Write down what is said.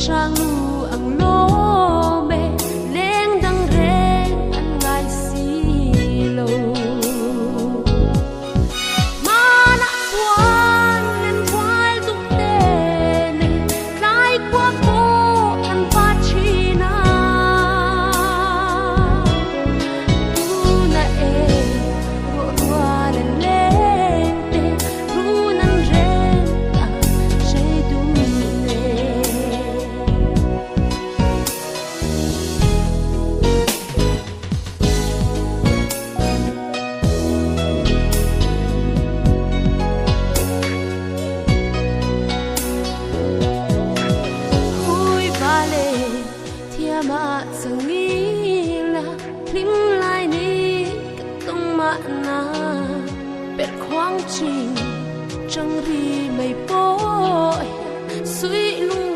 sang nu ang lo me leng dang ren an ngai si lo mana tuan len twai tu te ne lai kwa po an pa china tu na e ro ro len len te ru nan ren ta shei du ne mà chẳng nghĩ là lim lại đi tung mà na biệt khoáng trình chẳng ri mây bối suy lu